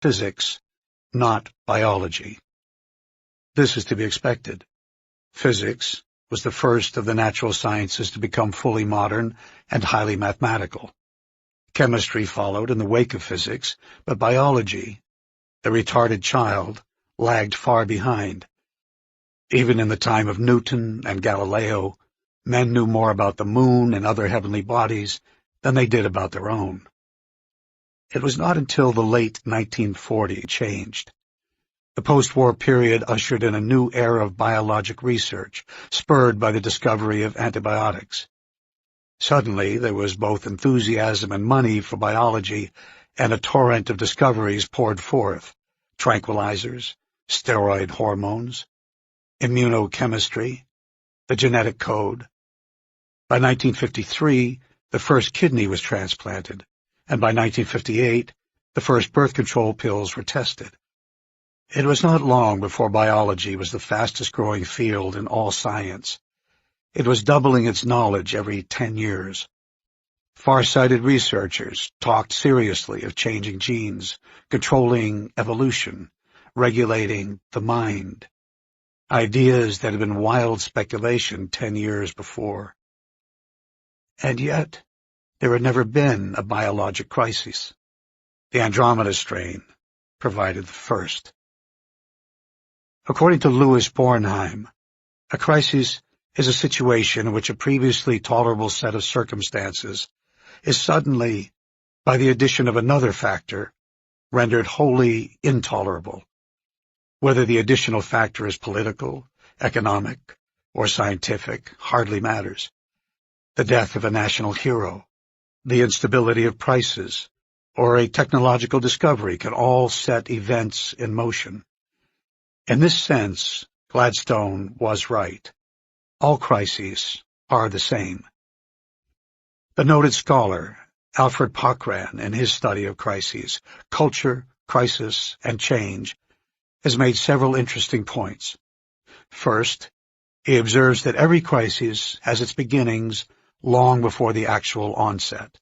physics, not biology. This is to be expected. Physics was the first of the natural sciences to become fully modern and highly mathematical. Chemistry followed in the wake of physics, but biology, the retarded child, lagged far behind. Even in the time of Newton and Galileo, men knew more about the moon and other heavenly bodies than they did about their own. It was not until the late 1940s it changed. The post-war period ushered in a new era of biologic research, spurred by the discovery of antibiotics. Suddenly, there was both enthusiasm and money for biology, and a torrent of discoveries poured forth: tranquilizers, steroid hormones, immunochemistry, the genetic code. By 1953, the first kidney was transplanted, and by 1958, the first birth control pills were tested. It was not long before biology was the fastest-growing field in all science. It was doubling its knowledge every 10 years. Far-sighted researchers talked seriously of changing genes, controlling evolution, regulating the mind, ideas that had been wild speculation 10 years before. And yet, there had never been a biologic crisis. The Andromeda strain provided the first. According to Louis Bornheim, a crisis is a situation in which a previously tolerable set of circumstances is suddenly, by the addition of another factor, rendered wholly intolerable. Whether the additional factor is political, economic, or scientific hardly matters. The death of a national hero, the instability of prices, or a technological discovery can all set events in motion. In this sense, Gladstone was right. All crises are the same. The noted scholar Alfred Pochrane, in his study of crises, culture, crisis, and change, has made several interesting points. First, he observes that every crisis has its beginnings long before the actual onset.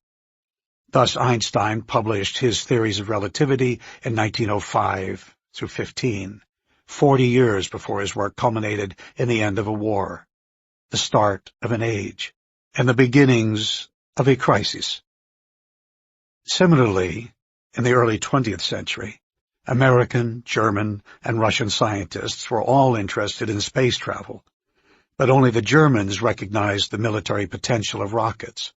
Thus, Einstein published his theories of relativity in 1905 through 15, 40 years before his work culminated in the end of a war, the start of an age, and the beginnings of a crisis. Similarly, in the early 20th century, American, German, and Russian scientists were all interested in space travel, but only the Germans recognized the military potential of rockets.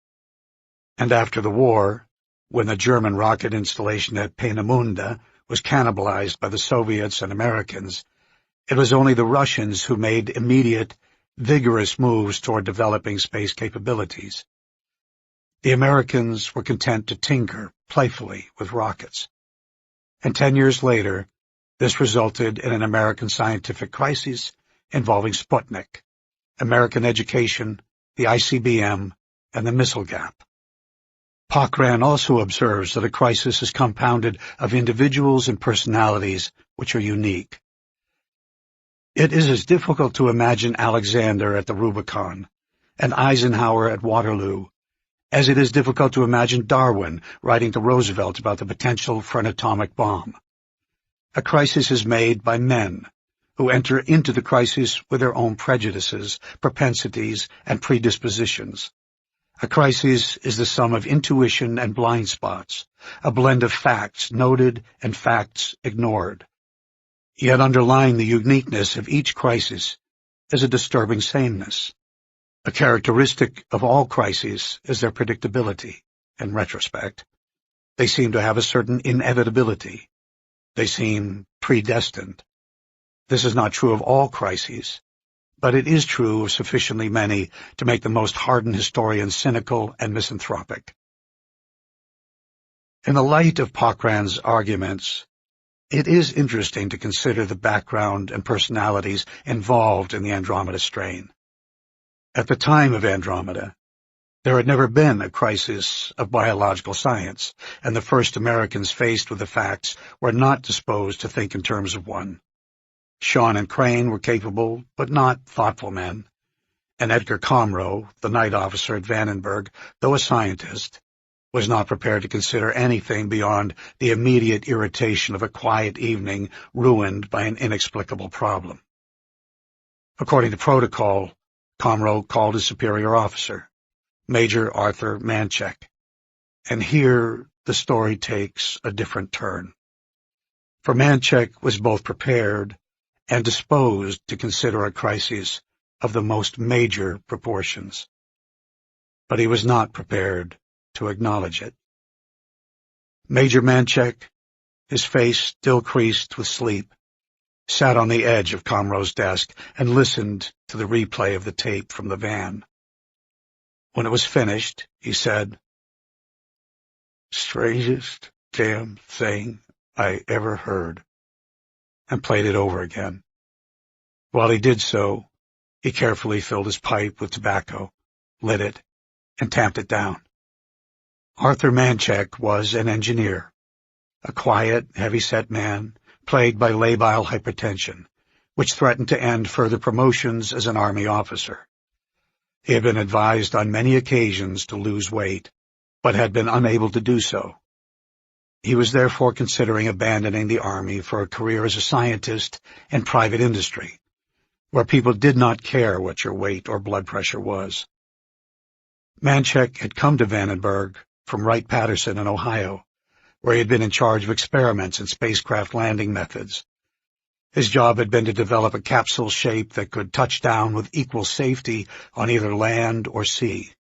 And after the war, when the German rocket installation at Peenemünde was cannibalized by the Soviets and Americans, it was only the Russians who made immediate, vigorous moves toward developing space capabilities. The Americans were content to tinker playfully with rockets. And 10 years later, this resulted in an American scientific crisis involving Sputnik, American education, the ICBM, and the missile gap. Pochrane also observes that a crisis is compounded of individuals and personalities which are unique. It is as difficult to imagine Alexander at the Rubicon and Eisenhower at Waterloo as it is difficult to imagine Darwin writing to Roosevelt about the potential for an atomic bomb. A crisis is made by men who enter into the crisis with their own prejudices, propensities, and predispositions. A crisis is the sum of intuition and blind spots, a blend of facts noted and facts ignored. Yet underlying the uniqueness of each crisis is a disturbing sameness. A characteristic of all crises is their predictability. In retrospect, they seem to have a certain inevitability. They seem predestined. This is not true of all crises, but it is true of sufficiently many to make the most hardened historians cynical and misanthropic. In the light of Pochrane's arguments, it is interesting to consider the background and personalities involved in the Andromeda strain. At the time of Andromeda, there had never been a crisis of biological science, and the first Americans faced with the facts were not disposed to think in terms of one. Shawn and Crane were capable, but not thoughtful men, and Edgar Comro, the night officer at Vandenberg, though a scientist, was not prepared to consider anything beyond the immediate irritation of a quiet evening ruined by an inexplicable problem. According to protocol, Comro called his superior officer, Major Arthur Manchek, and here the story takes a different turn. For Manchek was both prepared and disposed to consider a crisis of the most major proportions. But he was not prepared to acknowledge it. Major Manchek, his face still creased with sleep, sat on the edge of Comro's desk and listened to the replay of the tape from the van. When it was finished, he said, "Strangest damn thing I ever heard," and played it over again. While he did so, he carefully filled his pipe with tobacco, lit it, and tamped it down. Arthur Manchek was an engineer, a quiet, heavy-set man, plagued by labile hypertension, which threatened to end further promotions as an army officer. He had been advised on many occasions to lose weight, but had been unable to do so. He was therefore considering abandoning the army for a career as a scientist in private industry, where people did not care what your weight or blood pressure was. Manchek had come to Vandenberg from Wright-Patterson in Ohio, where he had been in charge of experiments in spacecraft landing methods. His job had been to develop a capsule shape that could touch down with equal safety on either land or sea.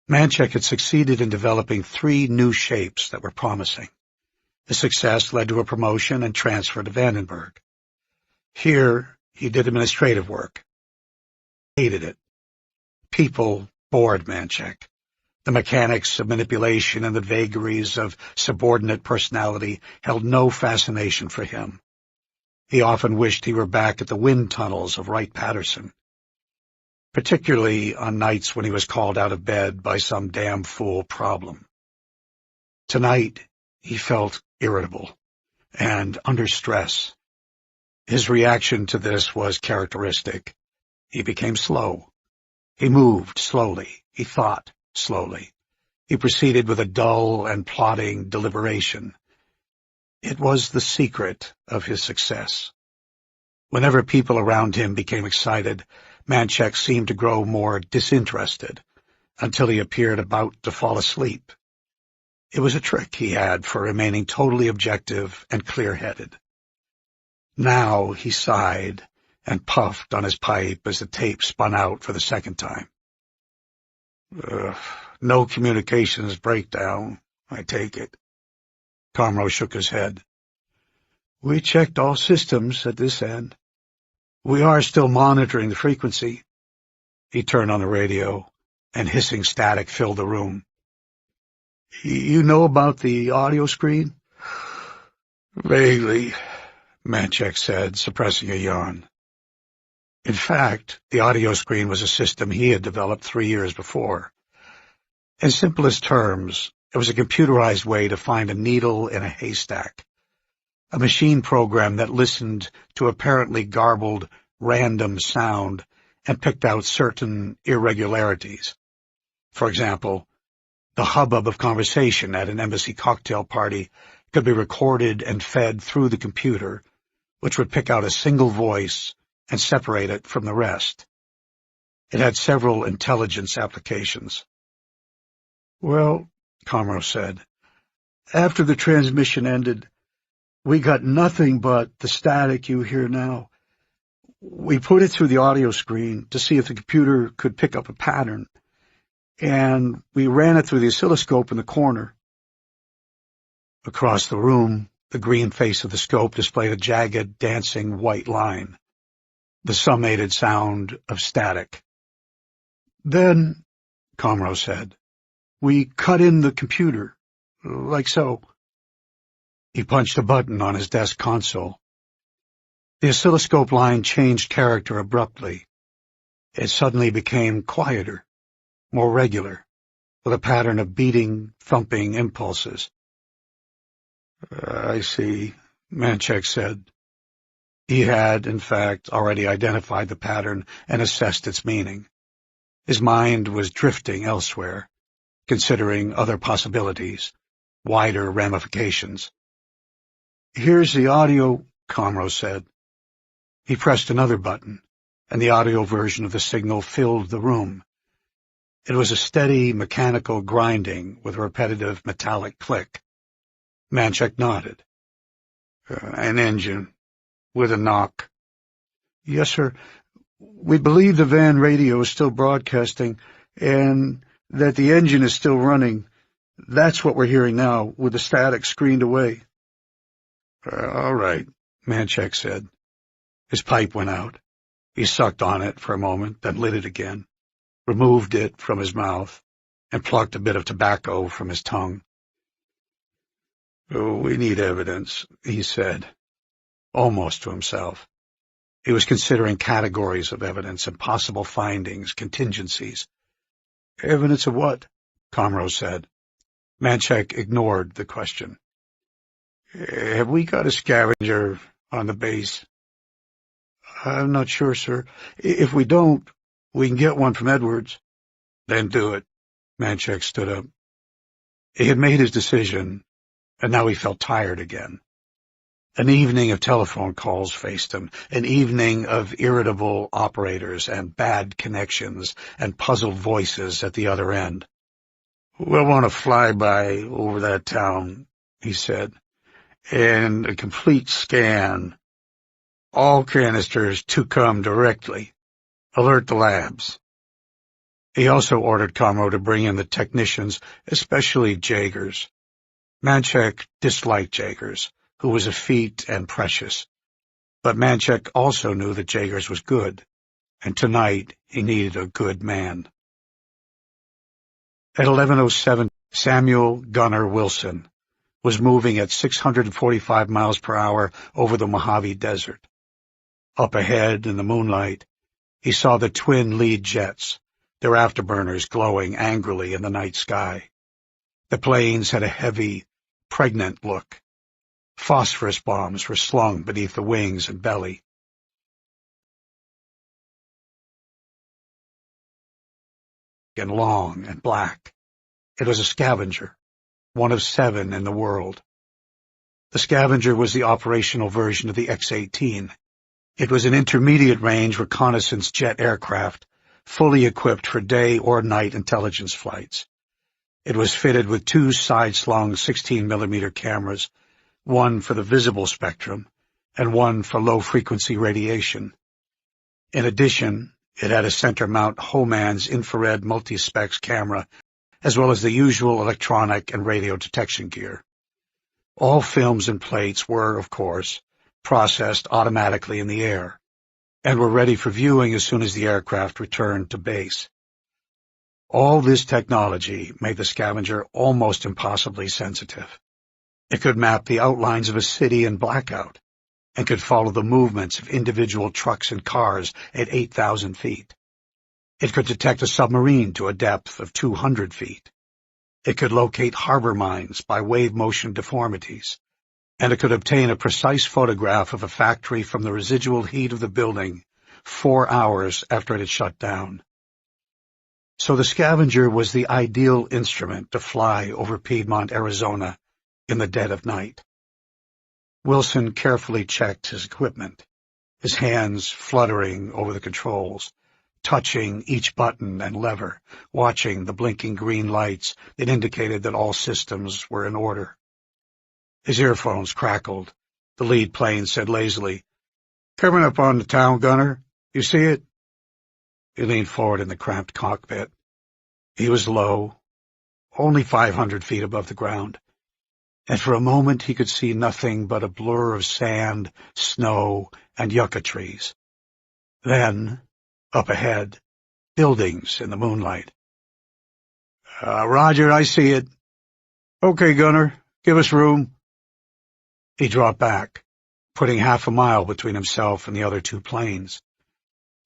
Manchek had succeeded in developing 3 new shapes that were promising. The success led to a promotion and transfer to Vandenberg. Here, he did administrative work. He hated it. People bored Manchek. The mechanics of manipulation and the vagaries of subordinate personality held no fascination for him. He often wished he were back at the wind tunnels of Wright-Patterson, particularly on nights when he was called out of bed by some damn fool problem. Tonight, he felt irritable and under stress. His reaction to this was characteristic. He became slow. He moved slowly. He thought slowly. He proceeded with a dull and plodding deliberation. It was the secret of his success. Whenever people around him became excited, Manchek seemed to grow more disinterested, until he appeared about to fall asleep. It was a trick he had for remaining totally objective and clear-headed. Now he sighed and puffed on his pipe as the tape spun out for the second time. No communications breakdown, I take it." Comro shook his head. "We checked all systems at this end. We are still monitoring the frequency." He turned on the radio, and hissing static filled the room. "You know about the audio screen?" "Vaguely," Manchek said, suppressing a yawn. In fact, the audio screen was a system he had developed 3 years before. In simplest terms, it was a computerized way to find a needle in a haystack, a machine program that listened to apparently garbled, random sound and picked out certain irregularities. For example, the hubbub of conversation at an embassy cocktail party could be recorded and fed through the computer, which would pick out a single voice and separate it from the rest. It had several intelligence applications. "Well," Comro said, "after the transmission ended, we got nothing but the static you hear now. We put it through the audio screen to see if the computer could pick up a pattern, and we ran it through the oscilloscope in the corner." Across the room, the green face of the scope displayed a jagged, dancing white line, the summated sound of static. "Then," Comro said, "we cut in the computer, like so." He punched a button on his desk console. The oscilloscope line changed character abruptly. It suddenly became quieter, more regular, with a pattern of beating, thumping impulses. "I see," Manchek said. He had, in fact, already identified the pattern and assessed its meaning. His mind was drifting elsewhere. considering other possibilities, wider ramifications. "Here's the audio," Comro said. He pressed another button, and the audio version of the signal filled the room. It was a steady, mechanical grinding with a repetitive metallic click. Manchek nodded. "An engine, with a knock." "Yes, sir. We believe the van radio is still broadcasting, and that the engine is still running. That's what we're hearing now, with the static screened away." "All right," Manchek said. His pipe went out. He sucked on it for a moment, then lit it again, removed it from his mouth, and plucked a bit of tobacco from his tongue. "We need evidence," he said, almost to himself. He was considering categories of evidence and possible findings, contingencies. "Evidence of what?" Comro said. Manchek ignored the question. "Have we got a scavenger on the base?" "I'm not sure, sir. If we don't, we can get one from Edwards." "Then do it." Manchek stood up. He had made his decision, and now he felt tired again. An evening of telephone calls faced him, an evening of irritable operators and bad connections and puzzled voices at the other end. "We'll want a flyby over that town," he said, "and a complete scan. All canisters to come directly. Alert the labs." He also ordered Comro to bring in the technicians, especially Jaegers. Manchek disliked Jaegers, who was effete and precious. But Manchek also knew that Jaegers was good, and tonight he needed a good man. At 11:07, Samuel Gunnar Wilson was moving at 645 miles per hour over the Mojave Desert. Up ahead in the moonlight, he saw the twin lead jets, their afterburners glowing angrily in the night sky. The planes had a heavy, pregnant look. Phosphorus bombs were slung beneath the wings and belly. And long and black. It was a scavenger, one of 7 in the world. The scavenger was the operational version of the X-18. It was an intermediate-range reconnaissance jet aircraft, fully equipped for day or night intelligence flights. It was fitted with 2 side-slung 16mm cameras, one for the visible spectrum and one for low-frequency radiation. In addition, it had a center-mount Homans infrared multi-specs camera, as well as the usual electronic and radio detection gear. All films and plates were, of course, processed automatically in the air, and were ready for viewing as soon as the aircraft returned to base. All this technology made the scavenger almost impossibly sensitive. It could map the outlines of a city in blackout, and could follow the movements of individual trucks and cars at 8,000 feet. It could detect a submarine to a depth of 200 feet. It could locate harbor mines by wave motion deformities, and it could obtain a precise photograph of a factory from the residual heat of the building 4 hours after it had shut down. So the scavenger was the ideal instrument to fly over Piedmont, Arizona, in the dead of night. Wilson carefully checked his equipment, his hands fluttering over the controls, touching each button and lever, watching the blinking green lights that indicated that all systems were in order. His earphones crackled. The lead plane said lazily, "Coming up on the town, Gunner. You see it?" He leaned forward in the cramped cockpit. He was low, only 500 feet above the ground, and for a moment he could see nothing but a blur of sand, snow, and yucca trees. Then, up ahead, buildings in the moonlight. "Roger, I see it." "Okay, Gunner, give us room." He dropped back, putting half a mile between himself and the other 2 planes.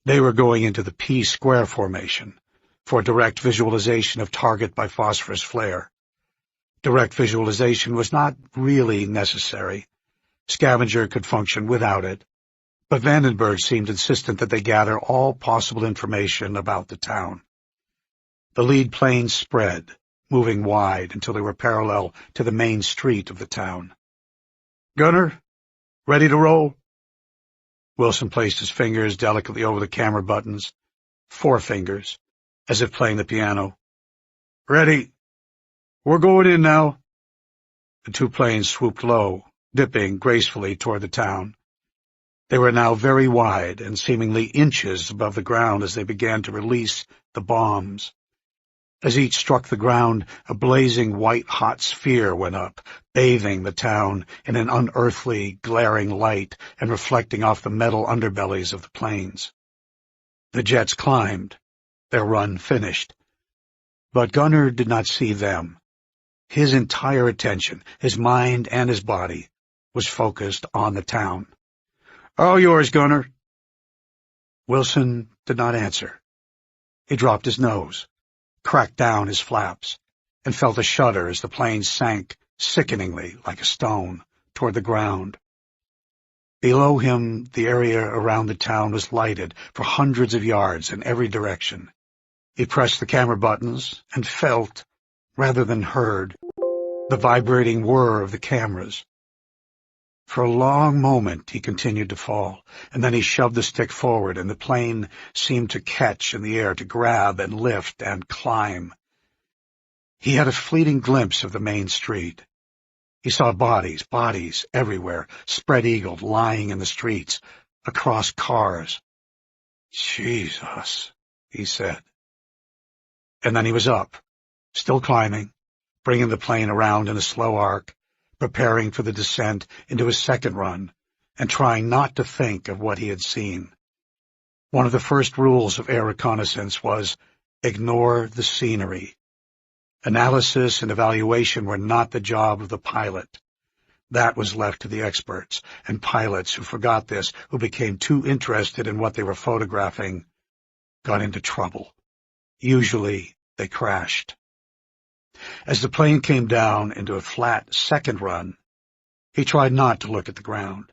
They were going into the P-square formation for direct visualization of target by phosphorus flare. Direct visualization was not really necessary. Scavenger could function without it, but Vandenberg seemed insistent that they gather all possible information about the town. The lead plane spread, moving wide until they were parallel to the main street of the town. "Gunner, ready to roll?" Wilson placed his fingers delicately over the camera buttons, 4 fingers, as if playing the piano. "Ready. We're going in now." The 2 planes swooped low, dipping gracefully toward the town. They were now very wide and seemingly inches above the ground as they began to release the bombs. As each struck the ground, a blazing white-hot sphere went up, bathing the town in an unearthly, glaring light and reflecting off the metal underbellies of the planes. The jets climbed, their run finished. But Gunner did not see them. His entire attention, his mind and his body, was focused on the town. "All yours, Gunner." Wilson did not answer. He dropped his nose, cracked down his flaps, and felt a shudder as the plane sank sickeningly like a stone toward the ground. Below him, the area around the town was lighted for hundreds of yards in every direction. He pressed the camera buttons and felt, rather than heard, the vibrating whir of the cameras. For a long moment he continued to fall, and then he shoved the stick forward, and the plane seemed to catch in the air, to grab and lift and climb. He had a fleeting glimpse of the main street. He saw bodies everywhere, spread-eagled, lying in the streets, across cars. "Jesus," he said. And then he was up, still climbing, bringing the plane around in a slow arc, preparing for the descent into his second run, and trying not to think of what he had seen. One of the first rules of air reconnaissance was, ignore the scenery. Analysis and evaluation were not the job of the pilot. That was left to the experts, and pilots who forgot this, who became too interested in what they were photographing, got into trouble. Usually, they crashed. As the plane came down into a flat second run, he tried not to look at the ground.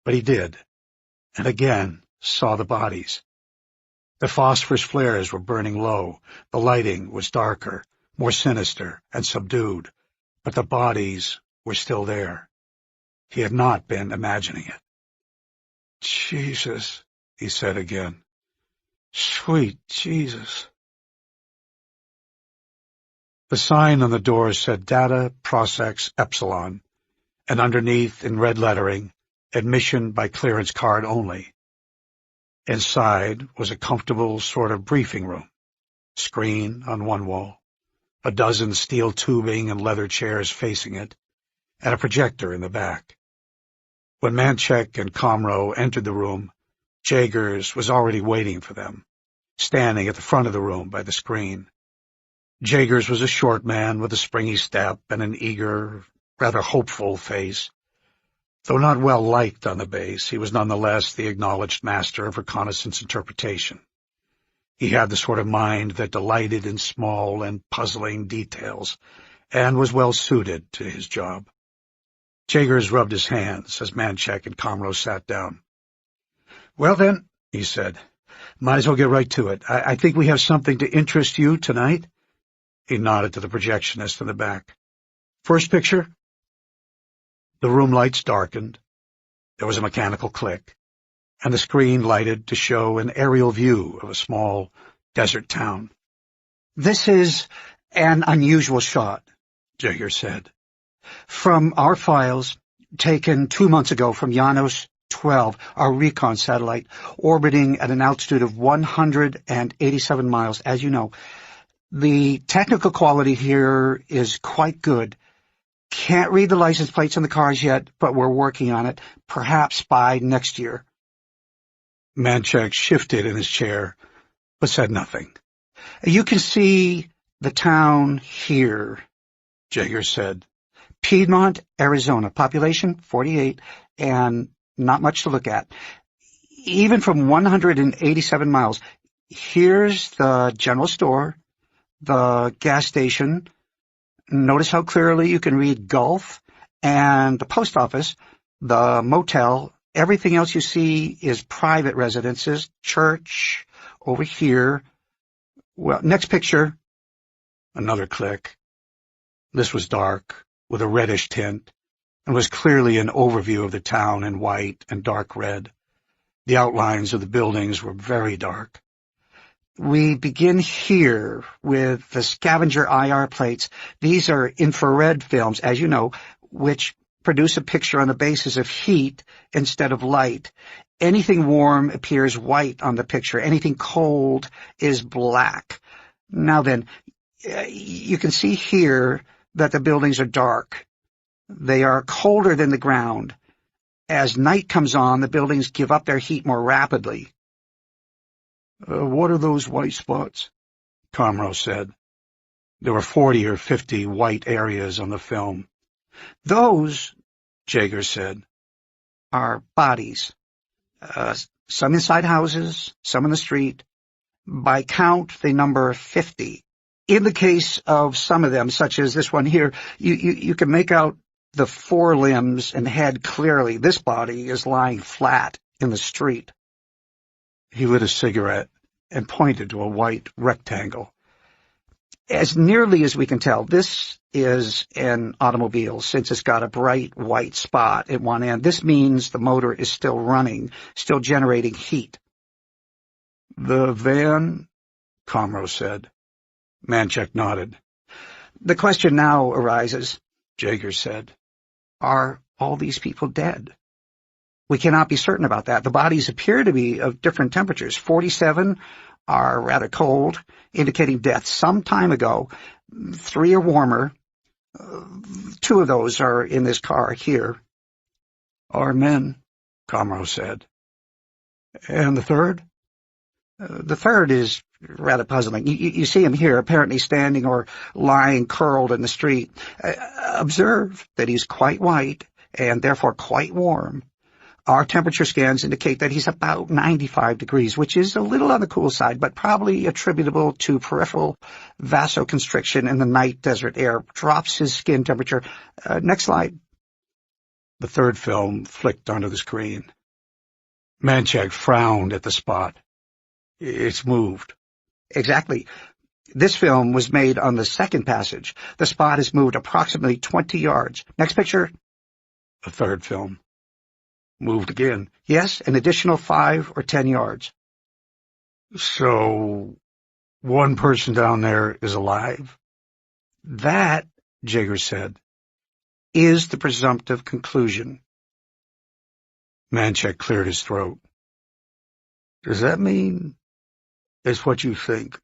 But he did, and again saw the bodies. The phosphorus flares were burning low, the lighting was darker, more sinister and subdued, but the bodies were still there. He had not been imagining it. "Jesus," he said again. "Sweet Jesus." The sign on the door said Data Prosex Epsilon, and underneath, in red lettering, admission by clearance card only. Inside was a comfortable sort of briefing room, screen on one wall, a dozen steel tubing and leather chairs facing it, and a projector in the back. When Manchek and Comro entered the room, Jaegers was already waiting for them, standing at the front of the room by the screen. Jaegers was a short man with a springy step and an eager, rather hopeful face. Though not well liked on the base, he was nonetheless the acknowledged master of reconnaissance interpretation. He had the sort of mind that delighted in small and puzzling details, and was well suited to his job. Jaegers rubbed his hands as Manchek and Comro sat down. "Well then," he said, "might as well get right to it. I think we have something to interest you tonight." He nodded to the projectionist in the back. "First picture?" The room lights darkened. There was a mechanical click, and the screen lighted to show an aerial view of a small desert town. "This is an unusual shot," Jaegers said. "From our files, taken 2 months ago from Janos 12, our recon satellite, orbiting at an altitude of 187 miles, as you know. The technical quality here is quite good. Can't read the license plates on the cars yet, but we're working on it, perhaps by next year." Manchek shifted in his chair, but said nothing. "You can see the town here," Jaegers said. "Piedmont, Arizona. Population, 48, and not much to look at. Even from 187 miles. Here's the general store, the gas station. Notice how clearly you can read Gulf, and the post office, the motel. Everything else you see is private residences, church, over here. Well, next picture." Another click. This was dark, with a reddish tint, and was clearly an overview of the town in white and dark red. The outlines of the buildings were very dark. We begin here with the scavenger IR plates. These are infrared films, as you know, which produce a picture on the basis of heat instead of light. Anything warm appears white on the picture. Anything cold is black. Now then, you can see here that the buildings are dark. They are colder than the ground. As night comes on, the buildings give up their heat more rapidly. What are those white spots? Comro said. There were 40 or 50 white areas on the film. Those, Jaeger said, are bodies. Some inside houses, some in the street. By count, they number 50. In the case of some of them, such as this one here, you can make out the forelimbs and head clearly. This body is lying flat in the street. He lit a cigarette and pointed to a white rectangle. As nearly as we can tell, this is an automobile, since it's got a bright white spot at one end. This means the motor is still running, still generating heat. The van? Comro said. Manchek nodded. The question now arises, Jaeger said. Are all these people dead? We cannot be certain about that. The bodies appear to be of different temperatures. 47 are rather cold, indicating death some time ago. 3 are warmer. 2 of those are in this car here. Are men, Comro said. And the third? The third is rather puzzling. You see him here, apparently standing or lying curled in the street. Observe that he's quite white and therefore quite warm. Our temperature scans indicate that he's about 95 degrees, which is a little on the cool side, but probably attributable to peripheral vasoconstriction in the night desert air. Drops his skin temperature. Next slide. The third film flicked onto the screen. Manchek frowned at the spot. It's moved. Exactly. This film was made on the second passage. The spot has moved approximately 20 yards. Next picture. The third film. Moved again. Yes, an additional 5 or 10 yards. So, one person down there is alive? That, Jaeger said, is the presumptive conclusion. Manchek cleared his throat. Does that mean it's what you think?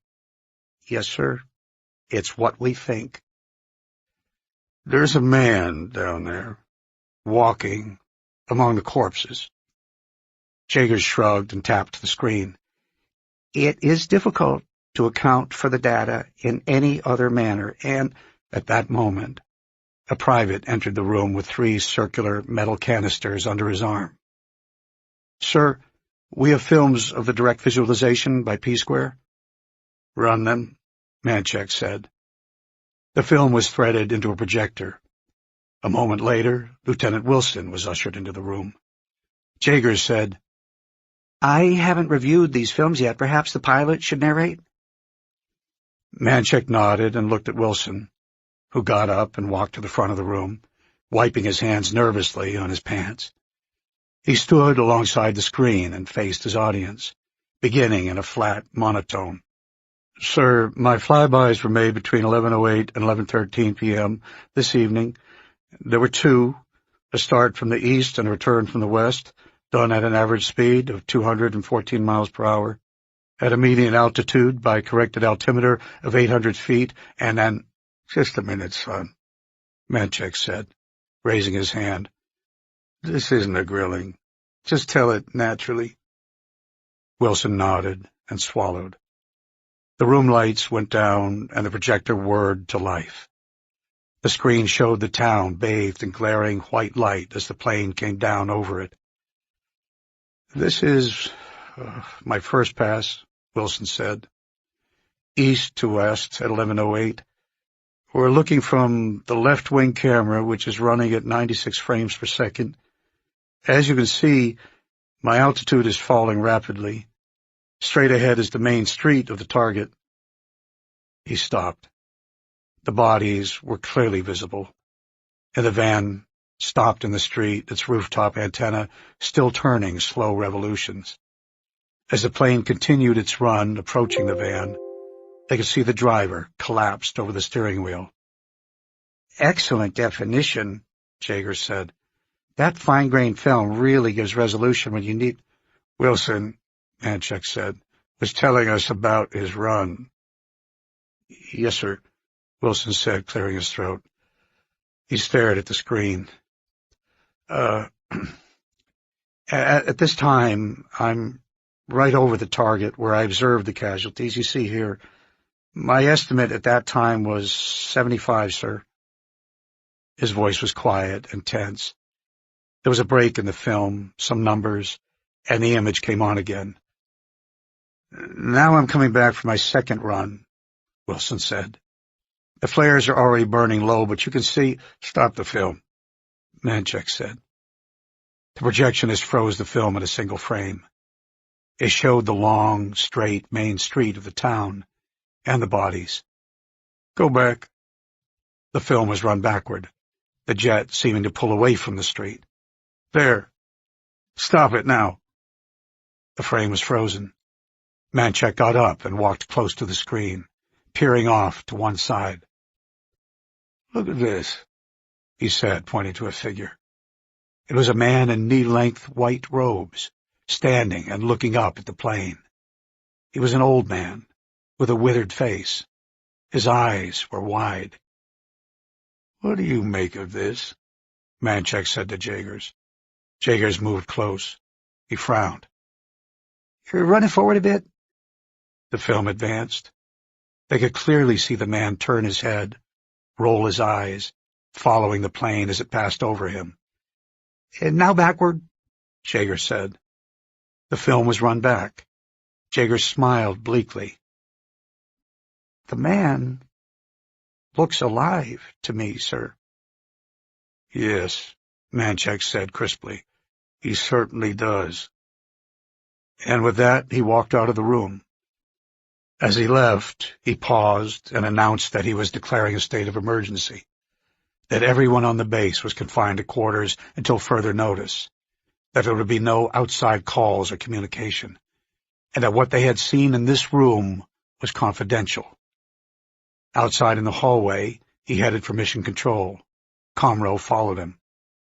Yes, sir. It's what we think. There's a man down there, walking among the corpses. Jaeger shrugged and tapped the screen. It is difficult to account for the data in any other manner, and at that moment, a private entered the room with 3 circular metal canisters under his arm. Sir, we have films of the direct visualization by P-Square. Run them, Manchek said. The film was threaded into a projector. A moment later, Lieutenant Wilson was ushered into the room. Jaeger said, I haven't reviewed these films yet. Perhaps the pilot should narrate? Manchek nodded and looked at Wilson, who got up and walked to the front of the room, wiping his hands nervously on his pants. He stood alongside the screen and faced his audience, beginning in a flat monotone. Sir, my flybys were made between 11:08 and 11:13 p.m. this evening. There were 2, a start from the east and a return from the west, done at an average speed of 214 miles per hour, at a median altitude by corrected altimeter of 800 feet, and an— Just a minute, son, Manchek said, raising his hand. This isn't a grilling. Just tell it naturally. Wilson nodded and swallowed. The room lights went down and the projector whirred to life. The screen showed the town bathed in glaring white light as the plane came down over it. This is my first pass, Wilson said. East to west at 11:08. We're looking from the left-wing camera, which is running at 96 frames per second. As you can see, my altitude is falling rapidly. Straight ahead is the main street of the target. He stopped. The bodies were clearly visible, and the van stopped in the street, its rooftop antenna still turning slow revolutions. As the plane continued its run, approaching the van, they could see the driver collapsed over the steering wheel. Excellent definition, Jaeger said. That fine-grained film really gives resolution when you need— Wilson, Manchek said, was telling us about his run. Yes, sir, Wilson said, clearing his throat. He stared at the screen. At this time, I'm right over the target where I observed the casualties. You see here, my estimate at that time was 75, sir. His voice was quiet and tense. There was a break in the film, some numbers, and the image came on again. Now I'm coming back for my second run, Wilson said. The flares are already burning low, but you can see— Stop the film, Manchek said. The projectionist froze the film in a single frame. It showed the long, straight main street of the town and the bodies. Go back. The film was run backward, the jet seeming to pull away from the street. There. Stop it now. The frame was frozen. Manchek got up and walked close to the screen, peering off to one side. Look at this, he said, pointing to a figure. It was a man in knee-length white robes, standing and looking up at the plane. He was an old man, with a withered face. His eyes were wide. What do you make of this? Manchek said to Jaegers. Jaegers moved close. He frowned. You're running forward a bit? The film advanced. They could clearly see the man turn his head, roll his eyes, following the plane as it passed over him. And now backward, Jaeger said. The film was run back. Jaeger smiled bleakly. The man looks alive to me, sir. Yes, Manchek said crisply. He certainly does. And with that, he walked out of the room. As he left, he paused and announced that he was declaring a state of emergency, that everyone on the base was confined to quarters until further notice, that there would be no outside calls or communication, and that what they had seen in this room was confidential. Outside in the hallway, he headed for Mission Control. Comro followed him.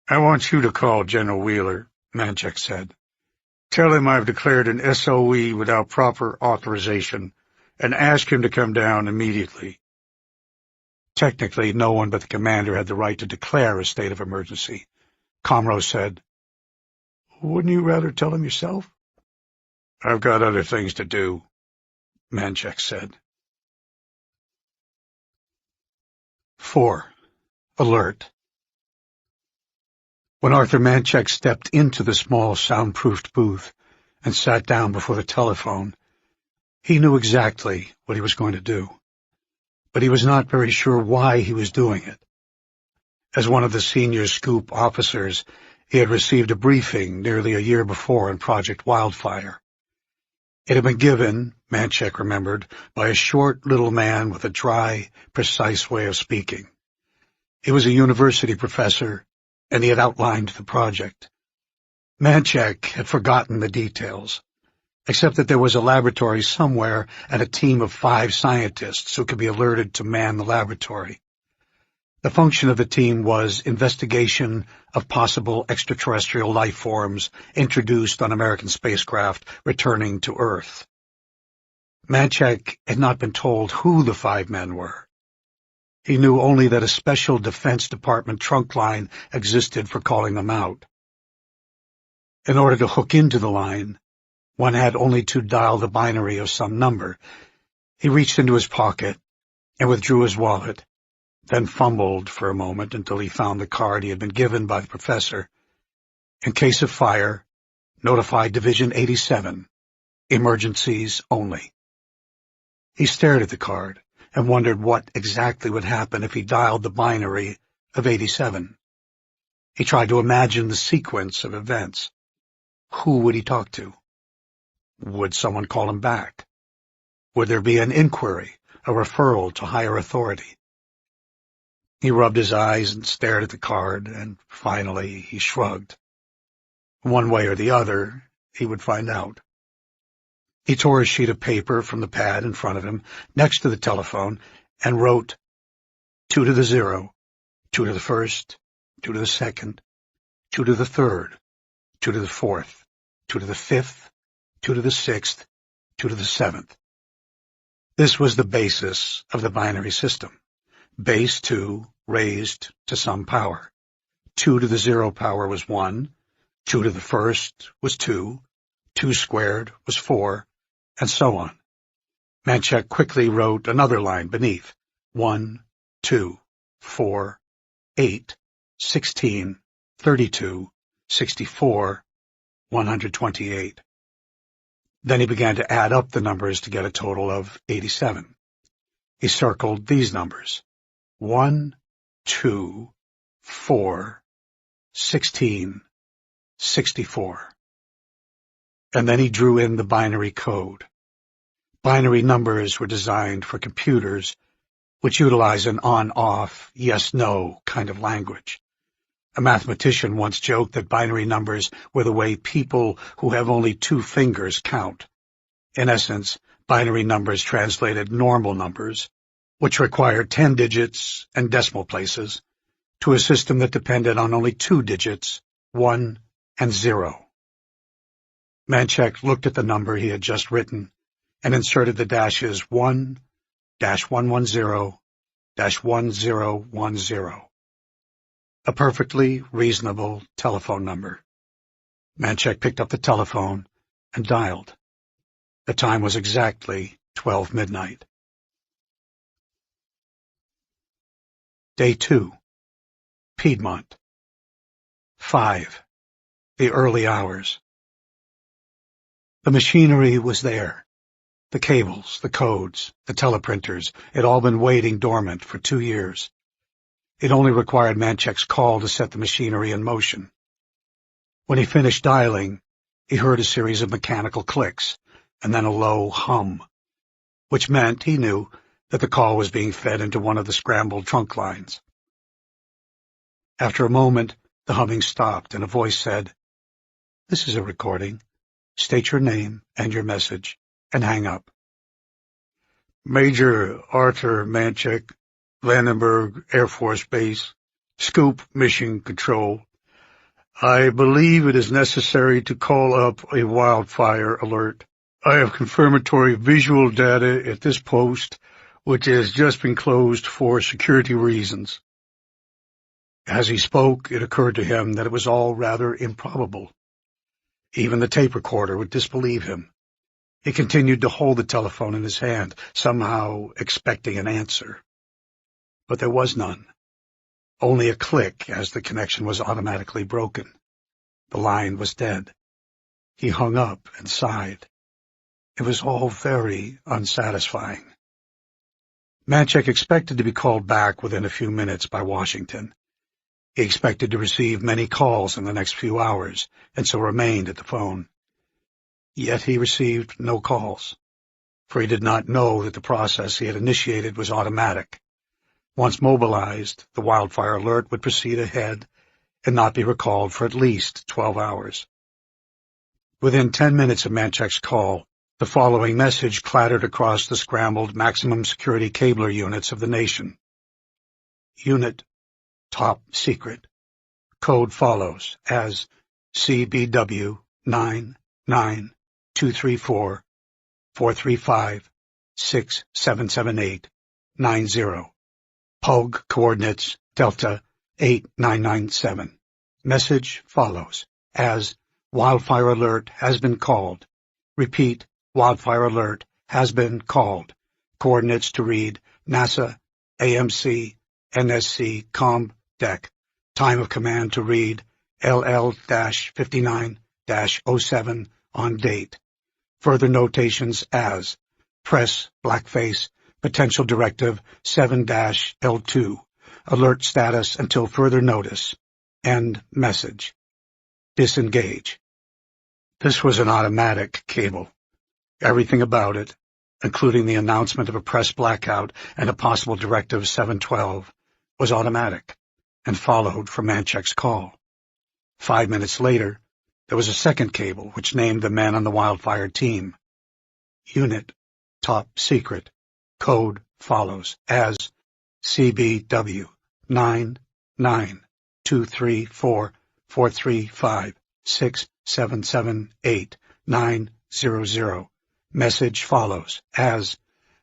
I want you to call General Wheeler, Manchek said. Tell him I've declared an SOE without proper authorization, and ask him to come down immediately. Technically, no one but the commander had the right to declare a state of emergency. Comro said, Wouldn't you rather tell him yourself? I've got other things to do, Manchek said. 4. Alert. When Arthur Manchek stepped into the small soundproofed booth and sat down before the telephone, he knew exactly what he was going to do, but he was not very sure why he was doing it. As one of the senior scoop officers, he had received a briefing nearly a year before on Project Wildfire. It had been given, Manchek remembered, by a short little man with a dry, precise way of speaking. He was a university professor, and he had outlined the project. Manchek had forgotten the details, except that there was a laboratory somewhere and a team of 5 scientists who could be alerted to man the laboratory. The function of the team was investigation of possible extraterrestrial life forms introduced on American spacecraft returning to Earth. Manchek had not been told who the 5 men were. He knew only that a special Defense Department trunk line existed for calling them out. In order to hook into the line, one had only to dial the binary of some number. He reached into his pocket and withdrew his wallet, then fumbled for a moment until he found the card he had been given by the professor. In case of fire, notify Division 87. Emergencies only. He stared at the card and wondered what exactly would happen if he dialed the binary of 87. He tried to imagine the sequence of events. Who would he talk to? Would someone call him back? Would there be an inquiry, a referral to higher authority? He rubbed his eyes and stared at the card, and finally he shrugged. One way or the other, he would find out. He tore a sheet of paper from the pad in front of him, next to the telephone, and wrote 2 to the 0, 2 to the first, 2 to the second, 2 to the third, 2 to the fourth, 2 to the fifth, 2 to the sixth, 2 to the seventh. This was the basis of the binary system. Base 2 raised to some power. 2 to the 0 power was 1, 2 to the first was 2, 2 squared was 4, and so on. Manchek quickly wrote another line beneath. 1, 2, 4, 8, 16, 32, 64, 128. Then he began to add up the numbers to get a total of 87. He circled these numbers. 1, 2, 4, 16, 64. And then he drew in the binary code. Binary numbers were designed for computers which utilize an on-off, yes-no kind of language. A mathematician once joked that binary numbers were the way people who have only 2 fingers count. In essence, binary numbers translated normal numbers, which required 10 digits and decimal places, to a system that depended on only 2 digits, 1 and 0. Manchek looked at the number he had just written and inserted the dashes 1-110-1010. A perfectly reasonable telephone number. Manchek picked up the telephone and dialed. The time was exactly 12 midnight. Day 2. Piedmont. 5. The early hours. The machinery was there. The cables, the codes, the teleprinters had all been waiting dormant for 2 years. It only required Manchek's call to set the machinery in motion. When he finished dialing, he heard a series of mechanical clicks and then a low hum, which meant, he knew, that the call was being fed into one of the scrambled trunk lines. After a moment, the humming stopped and a voice said, "This is a recording. State your name and your message, and hang up." Major Arthur Manchek, Vandenberg Air Force Base, Scoop Mission Control. I believe it is necessary to call up a wildfire alert. I have confirmatory visual data at this post, which has just been closed for security reasons. As he spoke, it occurred to him that it was all rather improbable. Even the tape recorder would disbelieve him. He continued to hold the telephone in his hand, somehow expecting an answer. But there was none. Only a click as the connection was automatically broken. The line was dead. He hung up and sighed. It was all very unsatisfying. Manchek expected to be called back within a few minutes by Washington. He expected to receive many calls in the next few hours, and so remained at the phone. Yet he received no calls, for he did not know that the process he had initiated was automatic. Once mobilized, the wildfire alert would proceed ahead and not be recalled for at least 12 hours. Within 10 minutes of Manchek's call, the following message clattered across the scrambled maximum security cabler units of the nation. Unit Top Secret. Code follows as CBW 9923435677890. POG coordinates Delta 8997. Message follows as wildfire alert has been called. Repeat, wildfire alert has been called. Coordinates to read NASA, AMC, NSC, COM, DEC. Time of command to read LL-59-07 on date. Further notations as press blackface potential directive 7-L2. Alert status until further notice. End message. Disengage. This was an automatic cable. Everything about it, including the announcement of a press blackout and a possible directive 712, was automatic and followed from Manchek's call. 5 minutes later, there was a second cable which named the men on the wildfire team. Unit, top secret, code follows as CBW 9923445677890. Message follows as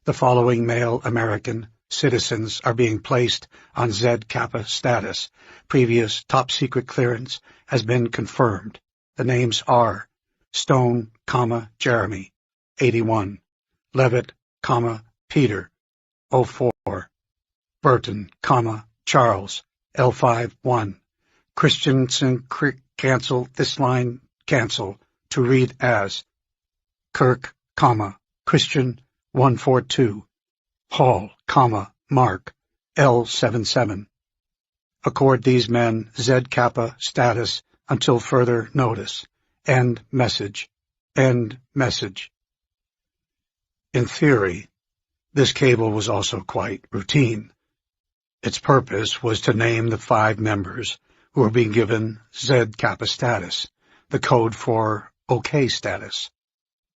the following male American citizens are being placed on Z Kappa status. Previous top secret clearance has been confirmed. The names are Stone, Jeremy, 81, Levitt, Peter, 04, Burton, Charles, L51, Christensen, cancel, this line, cancel, to read as Kirk, Christian, 142, Hall, Mark, L77. Accord these men Z Kappa status until further notice. End message. End message. In theory, this cable was also quite routine. Its purpose was to name the 5 members who were being given Z Kappa status, the code for OK status.